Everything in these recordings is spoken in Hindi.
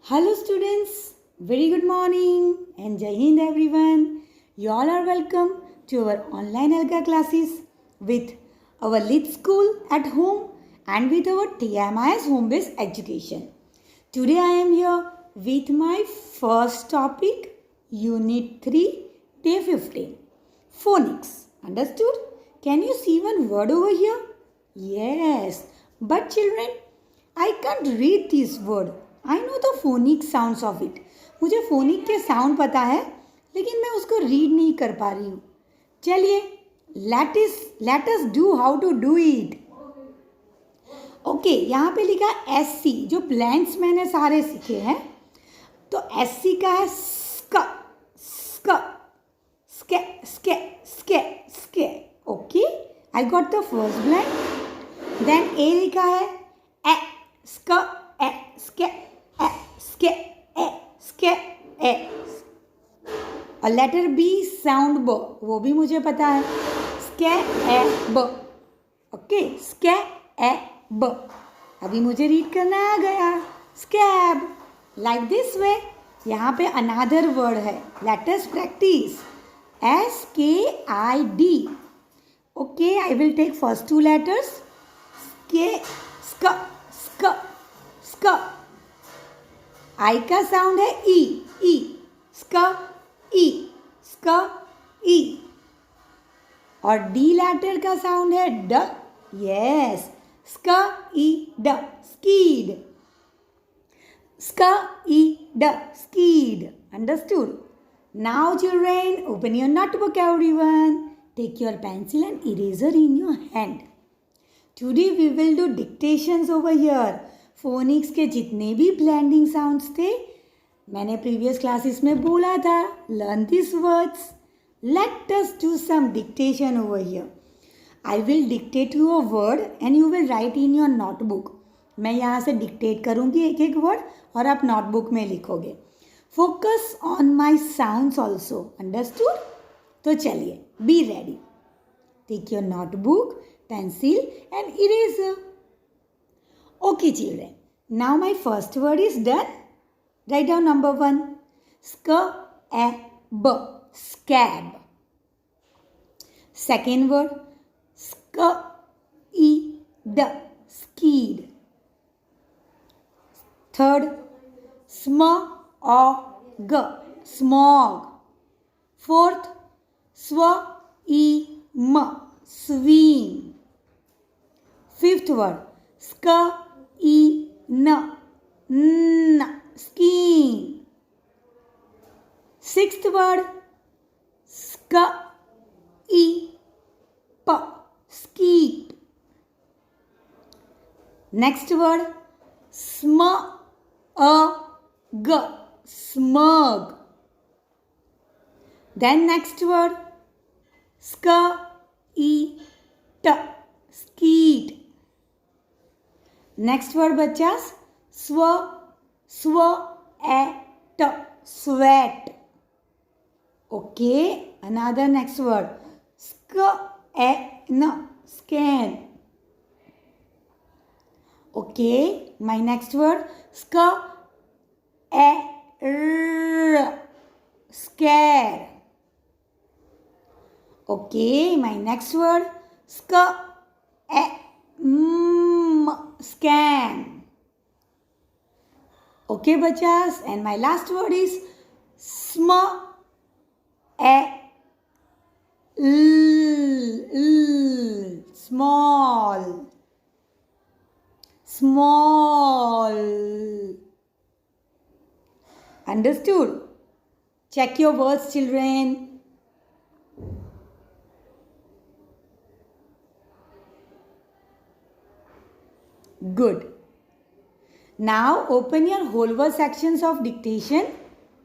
Hello students, very good morning and Jai Hind everyone. You all are welcome to our online Alga classes with our Lit School at home and with our TMIS home based education. Today I am here with my first topic, Unit 3, Day 15, Phonics. Understood? Can you see one word over here? Yes, but children, I can't read this word. I know the phonic sounds of it. मुझे phonic के sound पता है लेकिन मैं उसको read नहीं कर पा रही हूँ. चलिए let us do how to do it. Okay यहाँ पे लिखा SC जो प्लांट्स मैंने सारे सीखे हैं. तो SC का है स्क स्क स्के स्के स्के स्के. Okay I got the first blank. Then A लिखा है ए स्क ए स्के ए स्के ए स्के ए. और लेटर बी साउंड ब, वो भी मुझे पता है. स्के ए ब. ओके स्के ए ब. अभी मुझे रीड करना आ गया. स्कैब. Like this way. यहाँ पे अनदर वर्ड है. Let us practice. SKID. Okay I will take first two letters. स्के स्क स्क स्क. आई का साउंड है ई ई. स्क ई स्क ई. और डी लेटर का साउंड है ड. यस स्क ई ड स्कीड. स्क ई ड स्कीड. Understood. Now children, open your notebook everyone. Take your pencil and eraser in your hand. Today we will do dictations over here. Phonics के जितने भी blending sounds थे मैंने previous classes में बोला था. Learn these words. Let us do some dictation over here. I will dictate you a word and you will write in your notebook. मैं यहाँ से dictate करूँगी एक एक word और आप notebook में लिखोगे. Focus on my sounds also. Understood? तो चलिए, be ready. Take your notebook, pencil and eraser. Okay children. Now my first word is done. Write down number 1. Scab. Scab. Second word. Skeed. Skeed. Third. Smog. Smog. Fourth, swim. Swim. Fifth word, skin. Skin. Sixth word, skip. Skip. Next word, smug. Smug. Then next word, skeet. Skeet. Next word बच्चास, sweat. Okay. Another next word, scan. Okay. My next word, scare. Okay, my next word, scan. Okay, bachas, and my last word is small. Understood? Check your words, children. Good. Now open your whole word sections of dictation.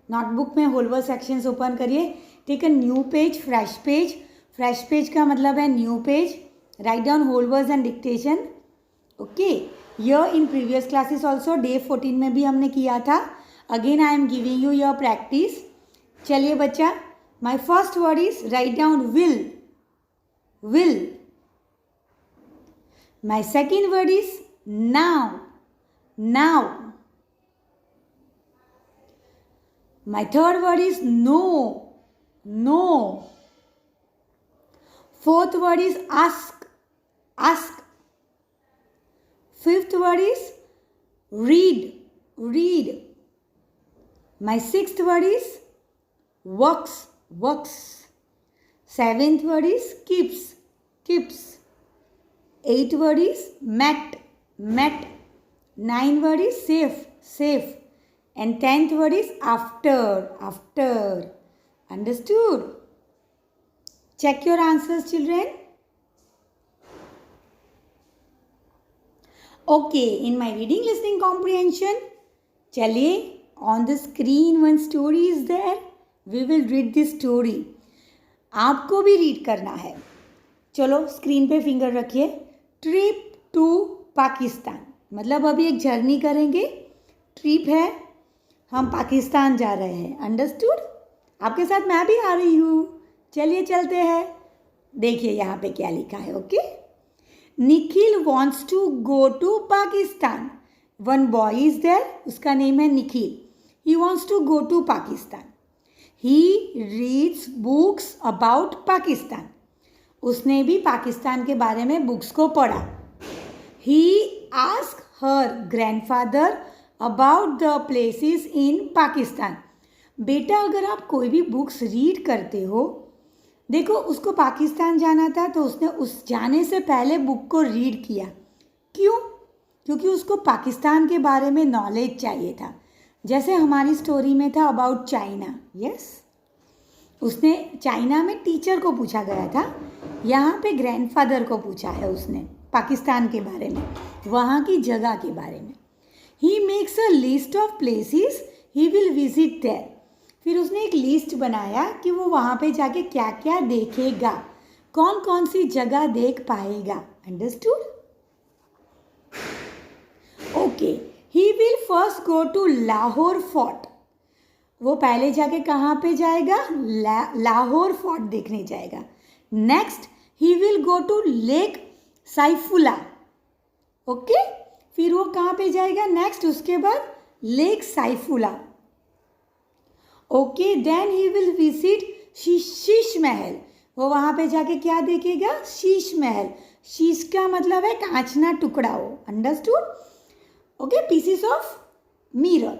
Notebook में whole word sections open करिए. Take a new page, fresh page. Fresh page का मतलब है new page. Write down whole words and dictation. Okay. Here in previous classes also day 14 में भी हमने किया था. Again I am giving you your practice. चलिए बच्चा. My first word is write down will. Will. My second word is now. Now. My third word is no. No. Fourth word is ask. Ask. Fifth word is read. Read. My sixth word is works. Works. Seventh word is keeps. Keeps. Eighth word is met. Met. Ninth word is safe. Safe. And 10th word is after. After. Understood? Check your answers, children. Okay, in my reading, listening, comprehension, chaliye, on the screen one story is there. We will read this story. आपको भी रीड करना है. चलो स्क्रीन पे फिंगर रखिए. ट्रिप टू पाकिस्तान, मतलब अभी एक जर्नी करेंगे. ट्रिप है, हम पाकिस्तान जा रहे हैं. अंडरस्टूड? आपके साथ मैं भी आ रही हूँ. चलिए चलते हैं. देखिए यहाँ पे क्या लिखा है. Okay. Nikhil wants to go to Pakistan. One boy is there, उसका नेम है Nikhil. He wants to go to Pakistan. He reads books about Pakistan. उसने भी पाकिस्तान के बारे में बुक्स को पढ़ा. He ask her grandfather about the places in Pakistan. बेटा, अगर आप कोई भी बुक्स रीड करते हो, देखो उसको पाकिस्तान जाना था तो उसने उस जाने से पहले बुक को रीड किया. क्यों? क्योंकि उसको पाकिस्तान के बारे में नॉलेज चाहिए था. जैसे हमारी स्टोरी में था अबाउट चाइना. यस, उसने चाइना में टीचर को पूछा गया था. यहाँ पे ग्रैंडफादर को पूछा है उसने पाकिस्तान के बारे में, वहाँ की जगह के बारे में. He makes a list of places he will visit there. फिर उसने एक लिस्ट बनाया कि वो वहाँ पे जाके क्या क्या देखेगा, कौन कौन सी जगह देख पाएगा. Understood? Okay. He will first go to Lahore Fort. वो पहले जाके कहाँ पे जाएगा? लाहौर फोर्ट देखने जाएगा. Next he will go to lake Saiful. Okay. फिर वो कहाँ पे जाएगा नेक्स्ट? उसके बाद lake Saiful. Okay. Then he will visit Sheesh Mahal. वो वहाँ पे जाके क्या देखेगा? शीश महल. शीश का मतलब है कांचना टुकड़ा हो. Understood? Okay. Pieces of mirror.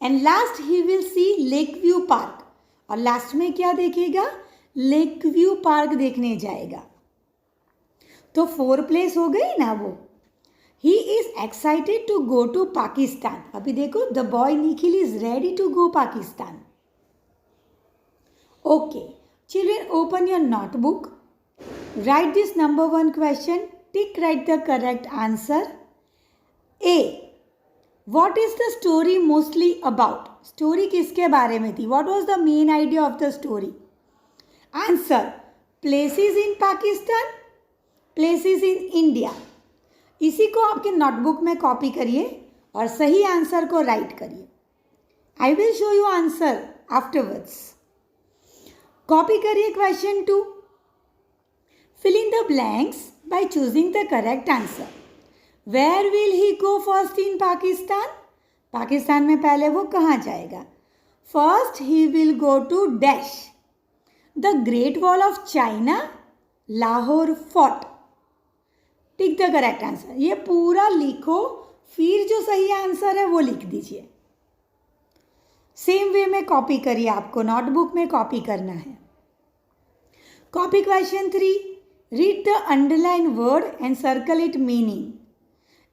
And last he will see lake view park. और लास्ट में क्या देखेगा? लेक व्यू पार्क देखने जाएगा. तो 4 प्लेस हो गई ना वो. He is excited to go to Pakistan. अभी देखो, the boy Nikhil is ready to go Pakistan. Okay children, open your notebook. Write this number 1 question. Tick right the correct answer. A, what is the story mostly about. स्टोरी किसके बारे में थी? What was the main idea of the story? Answer, places in Pakistan, places in India. इसी को आपके नोटबुक में कॉपी करिए और सही आंसर को राइट करिए. I will show you answer afterwards. Copy करिए question 2. Fill in the blanks by choosing the correct answer. Where will he go first in Pakistan. Pakistan में पहले वो कहाँ जाएगा? First he will go to dash the Great Wall of China, Lahore fort. Tick the correct answer. ये पूरा लिखो, फिर जो सही आंसर है वो लिख दीजिए. सेम वे में कॉपी करिए. आपको नोटबुक में कॉपी करना है. Copy question 3. Read the underline word and circle it meaning.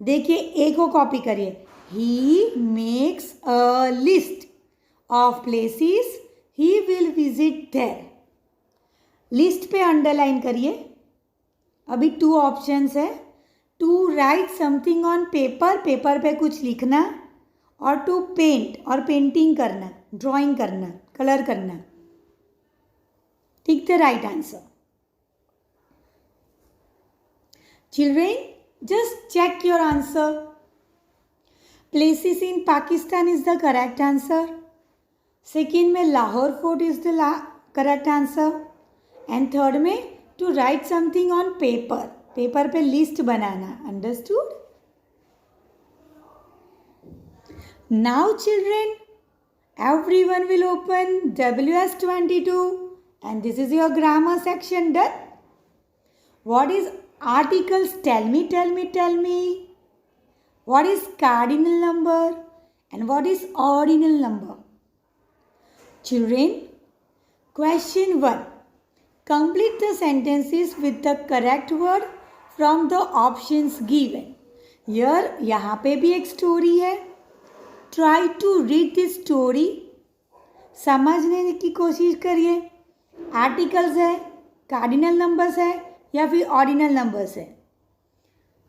देखिए, ए को कॉपी करिए. He makes a list of places he will visit there. List पे अंडरलाइन करिए. अभी 2 ऑप्शंस है. To write something on paper, paper पे कुछ लिखना, और टू पेंट, और पेंटिंग करना, ड्राइंग करना, कलर करना. Tick the right answer. Children, just check your answer. Places in Pakistan is the correct answer. Second में Lahore fort is the correct answer. And third में to write something on paper, paper पे लिस्ट बनाना. Understood? Now children, Everyone will open WS22 and this is your grammar section done. What is articles? Tell me, tell me, tell me. What is cardinal number and what is ordinal number? Children, question 1. Complete the sentences with the correct word from the options given. Here, यहाँ पे भी एक स्टोरी है. Try to read this story. समझने की कोशिश करिए. आर्टिकल्स है, कार्डिनल नंबर्स है या फिर ऑर्डिनल नंबर्स है.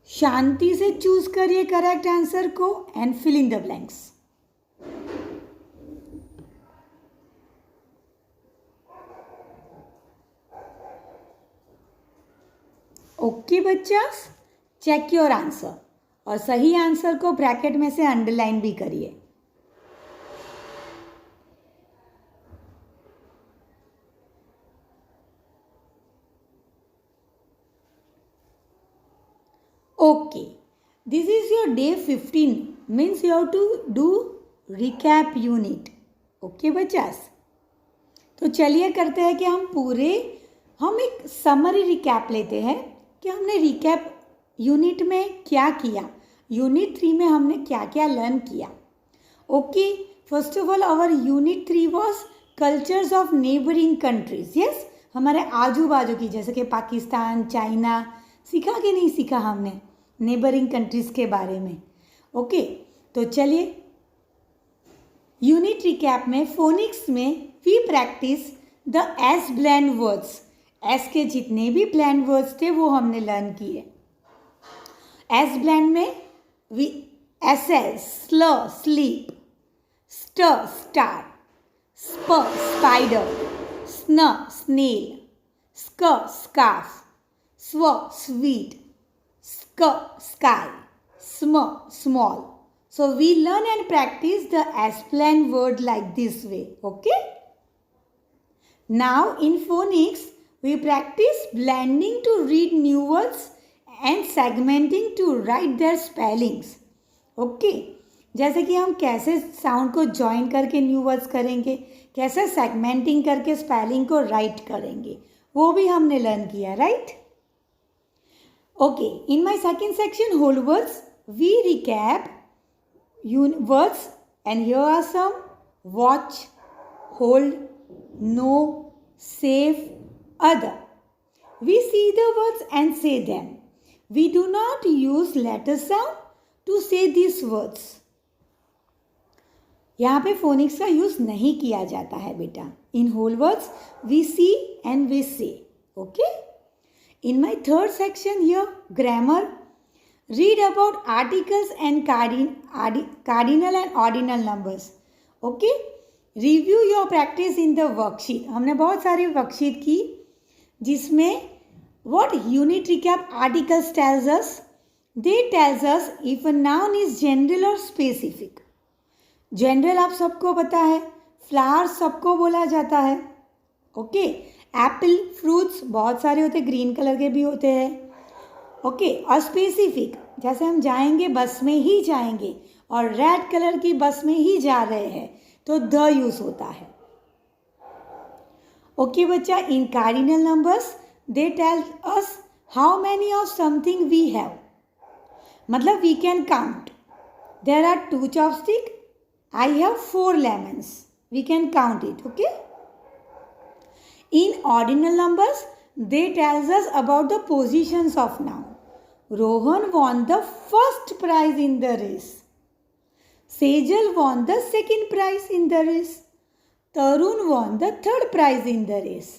शांति से चूज करिए करेक्ट आंसर को and fill in the blanks. Okay बच्चास, चेक योर आंसर और सही आंसर को ब्रैकेट में से अंडरलाइन भी करिए. Okay, this is your day 15, means you have to do recap unit. Okay बच्चास, तो चलिए करते हैं कि हम एक समरी रिकैप लेते हैं कि हमने रिकैप यूनिट में क्या किया, यूनिट 3 में हमने क्या क्या लर्न किया. Okay, first of all our unit 3 was cultures of neighbouring countries. Yes, हमारे आजू बाजू की जैसे कि पाकिस्तान, चाइना, सीखा कि नहीं सीखा हमने नेबरिंग कंट्रीज के बारे में. ओके, तो चलिए यूनिट रिकैप में फोनिक्स में we practice the S blend words. S के जितने भी ब्लेंड वर्ड्स थे वो हमने लर्न किए. एस ब्लेंड में वी एस एस स्ल स्लीप, स्टर स्टार, स्प स्पाइडर, स्न स्नेल, स्क स्कार्फ, स्व sweet, sk sky, sm small. So we learn and practice the S-plan word like this way. Okay. Now in phonics we practice blending to read new words and segmenting to write their spellings. Okay. जैसे कि हम कैसे साउंड को ज्वाइन करके न्यू वर्ड्स करेंगे, कैसे सेगमेंटिंग करके स्पेलिंग को राइट करेंगे, वो भी हमने लर्न किया. Right. Okay, in my second section, whole words, we recap words and here are some: watch, hold, know, save, other. We see the words and say them. We do not use letter sound to say these words. यहाँ पे फोनिक्स का यूज नहीं किया जाता है बेटा. In whole words, we see and we say. Okay? In my third section here, grammar, read about articles and cardinal and ordinal numbers. Okay? Review your practice in the worksheet. हमने बहुत सारी वर्कशीट की जिसमें what unit recap articles tells us? They tells us if a noun is general or specific. General आप सबको पता है, फ्लावर सबको बोला जाता है. ओके, एप्पल, फ्रूट्स बहुत सारे होते हैं, ग्रीन कलर के भी होते हैं. ओके, और स्पेसिफिक जैसे हम जाएंगे बस में ही जाएंगे और रेड कलर की बस में ही जा रहे हैं तो द यूज होता है. ओके बच्चा, in cardinal numbers they tell us how many of something we have. मतलब we can count. There are 2 chopstick, I have 4 lemons. We can count it. Okay. In ordinal numbers, they tells us about the positions of noun. Rohan won the first prize in the race. Sejal won the second prize in the race. Tarun won the third prize in the race.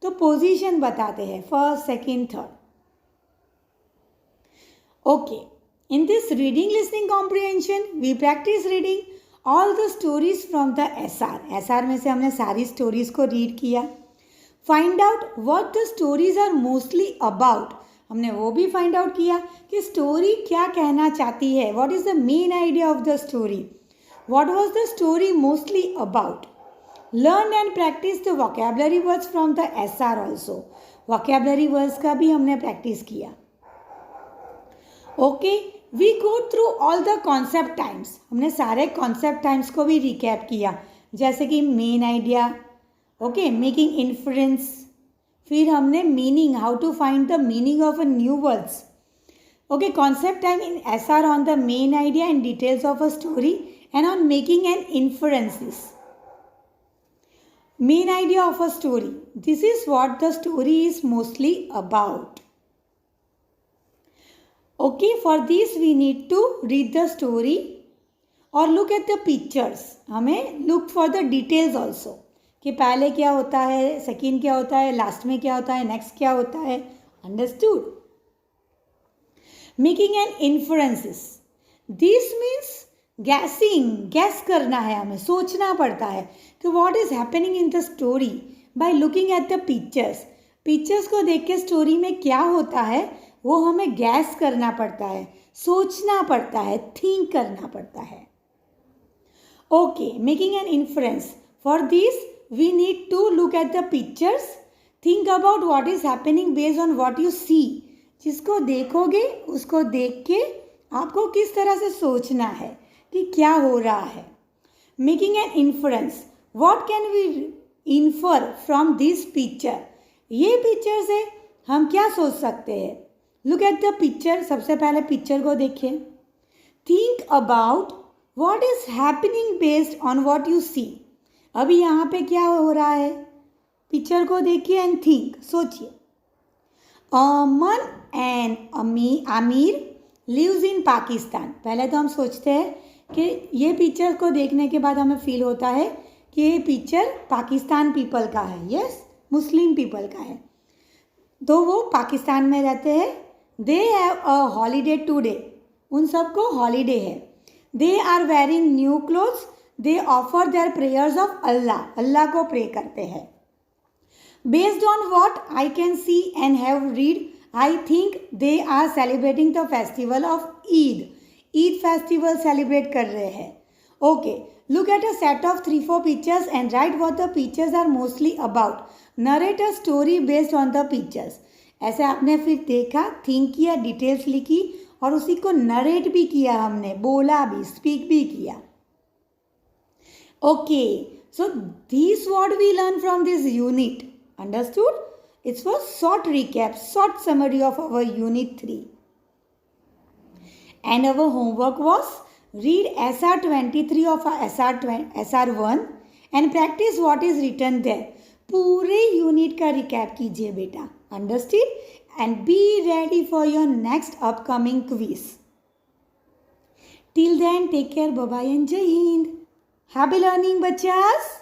तो पोजीशन बताते हैं, first, second, third. Okay, in this reading, listening, comprehension, we practice reading all the stories from the SR. SR में से हमने सारी स्टोरीज को रीड किया. Find out what the stories are mostly about. हमने वो भी फाइंड आउट किया कि स्टोरी क्या कहना चाहती है. What is the main idea of the story. What was the story mostly about. Learn and practice the vocabulary words from the SR also. Vocabulary words का भी हमने प्रैक्टिस किया. Okay, we go through all the concept times. हमने सारे कॉन्सेप्ट टाइम्स को भी रिकैप किया. जैसे कि main idea, okay, making inference, फिर हमने meaning, how to find the meaning of a new words, okay, concept time in SR on the main idea and details of a story and on making an inferences. Main idea of a story. This is what the story is mostly about. Okay, for this we need to read the story or look at the pictures. हमें look for the details also. कि पहले क्या होता है, सेकेंड क्या होता है, लास्ट में क्या होता है, नेक्स्ट क्या होता है. Understood? Making an inferences. This means guessing. Guess करना है, हमें सोचना पड़ता है कि what is happening in the story by looking at the pictures. Pictures को देख के स्टोरी में क्या होता है वो हमें गैस करना पड़ता है, सोचना पड़ता है, थिंक करना पड़ता है. Okay, making an inference. For this we need to look at the pictures. Think about what is happening based on what you see. जिसको देखोगे उसको देख के आपको किस तरह से सोचना है कि क्या हो रहा है. Making an inference. What can we infer from this picture. ये पिक्चर से हम क्या सोच सकते हैं. Look at the picture. सबसे पहले पिक्चर को देखिए. Think about what is happening based on what you see. अभी यहाँ पे क्या हो रहा है. पिक्चर को देखिए एंड थिंक, सोचिए. Aman and Aamir lives in Pakistan. पहले तो हम सोचते हैं कि ये पिक्चर को देखने के बाद हमें फील होता है कि ये पिक्चर पाकिस्तान पीपल का है. यस, मुस्लिम पीपल का है. तो वो पाकिस्तान में रहते हैं. They have a holiday today. उन सबको हॉलीडे है. They are wearing new clothes. They offer their prayers of Allah. Allah को प्रे करते हैं. Based on what I can see and have read, I think they are celebrating the festival of Eid. Eid festival celebrate कर रहे हैं. Okay, look at a set of 3-4 pictures and write what the pictures are mostly about. Narrate a story based on the pictures. ऐसे आपने फिर देखा, थिंक किया, डिटेल्स लिखी और उसी को नरेट भी किया, हमने बोला भी, स्पीक भी किया. Okay, so this what we learn from this unit. Understood? It was short recap, short summary of our unit 3. And our homework was read SR 23 of SR 1 and practice what is written there. पूरे यूनिट का रिकैप कीजिए बेटा. Understood? And be ready for your next upcoming quiz. Till then, take care. Bye bye and Jai Hind. Happy learning, bachas.